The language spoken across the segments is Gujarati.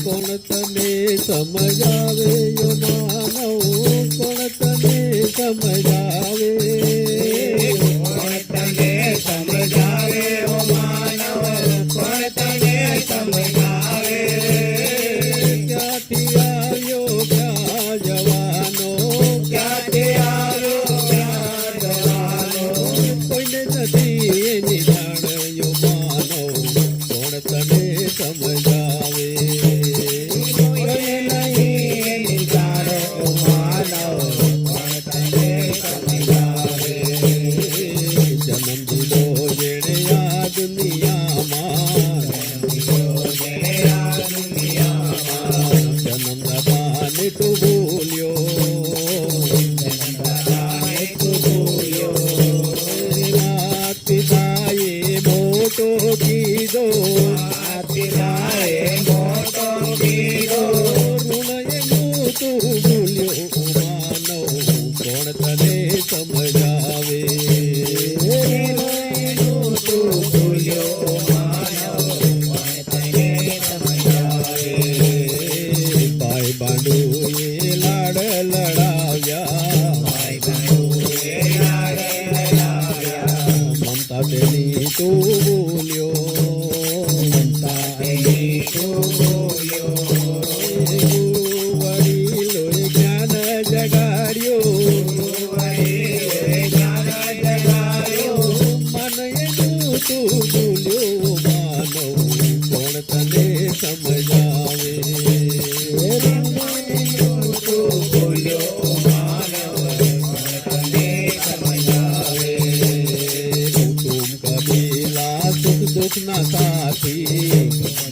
કોણ તને સમજાવે યો માનવ, કોણ તને સમજાવે, કોણ તને સમજાવે ઓ માનવ, કોણ તને સમજાવે, ક્યાંથી આવ્યો ક્યાં જવાનો, ક્યાંથી આવ્યો ક્યાં જવાનો, કોઈને નથી એની જાણ યો માનવ, કોણ તને સમજાવે, કોઈ નહીં એની જાણ ઓ માનવ, કોણ તને સમજાવે, જન્મ દીધો જેણે આ દુનિયામાં, જેણે આ દુનિયામાં જન્મદાતાને તું ભૂલ્યો, જન્મદાતાને તું ભૂલ્યો, માત પિતાએ મોટો કીધો, પિતાએ મોટો કીધો, ઋણ એનું તું ભૂલ્યો માનવ, કોણ તને સમજાવે, એનું તું ભૂલ્યો માનવ, કોણ તને સમજાવે, ભાઈ બાંડુએ લાડ લડાવ્યા, ભાઈ બહેનોએ લાડ લડાવ્યા, મમતા તેની તું ભૂલ્યો, મમતા તેની તું ભૂલ્યો, વડીલોએ જ્ઞાન જગાડ્યો, વડીલોએ જ્ઞાન જગાડ્યું, મન એનું તું ભૂલ્યો માનવ, કોણ તને સમજાવે, એનું તું ભૂલ્યો માનવ, કોણ તને સમજાવે, કુટુંબ કબીલા સુખ દુઃખના સાથી,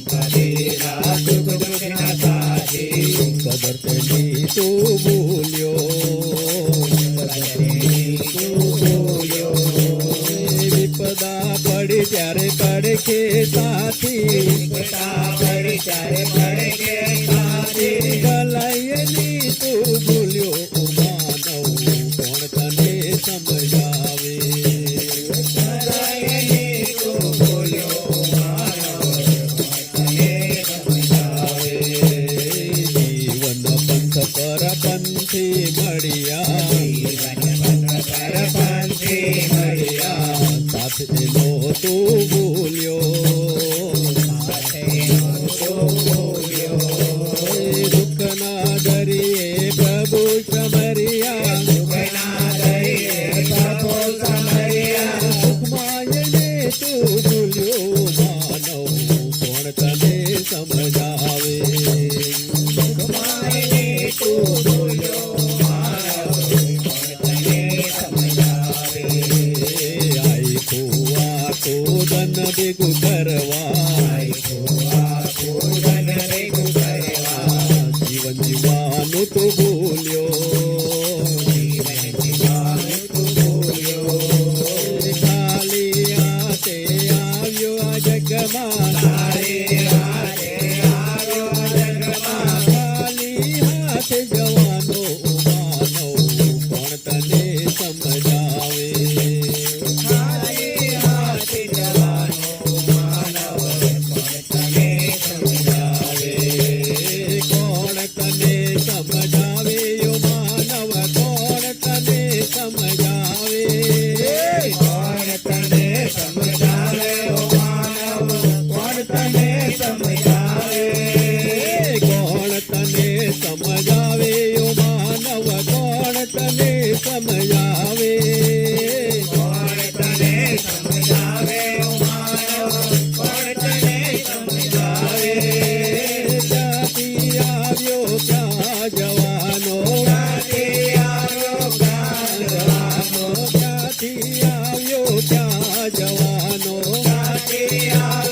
કબીરા સુખ દુઃખના સાથી, કદર તેની તું ભૂલ્યો, તેની તું ભૂલ્યો, વિપદા પડી ત્યારે પડખે સાથી, પિતા પડી ત્યારે પડે કે સાથી, ભલાઈની તું ભૂલ્યો માનવ, કોણ તને સમજાવે, ભલાઈની તું ભૂલ્યો માનવ, કોણ તને સમજાવે, જીવન પંથ પર પંથી મળ્યા, જીવન પથ પર પંથી મળ્યા, સાથ એનો તું ભૂલ્યો, સાથેનો તું ભૂલ્યો, દુઃખના દરિયે પ્રભુ સમર્યા, દુઃખના દરિયે પ્રભુ સમર્યા, સુખમાં એને તું ભૂલ્યો માનવ, કોણ તને સમજાવે, સુખમાયને તું ભૂલ્યો માનવ, કોણ તને સમજાવે, આઈ કુવા કોદન ભેગું કરવા, કૂદન ભેગું કરવા, જીવન જીવવાનું તું ભૂલ્યો, જીવન જીવવાનું તું ભૂલ્યો, ખાલી હાથે આવ્યો આ જગમાં, તારી હાથે આવ્યો જગમાં, ખાલી હાથે જવાનો માનવ, કોણ તને સમજાવે, તારી હાથે જવાનો માનવ, કોણ તને સમજાવે, કોણ તને સમજાવે યો માનવ, કોણ તને સમજાવે, કોણ તને સમજાવે ઓ માનવ, કોણ તને સમજાવે, કોણ તને સમજાવે યો માનવ, કોણ તને સમજાવે, કોણ તને સમજાવે ઓ માનવ, કોણ તને સમજાવે, ક્યાંથી આવ્યો ક્યાં જવાનો, ક્યાંથી આવ્યો ક્યાં જવાનો, ક્યાંથી આવ્યો ક્યાં જવાનો, ક્યાંથી આવ્યો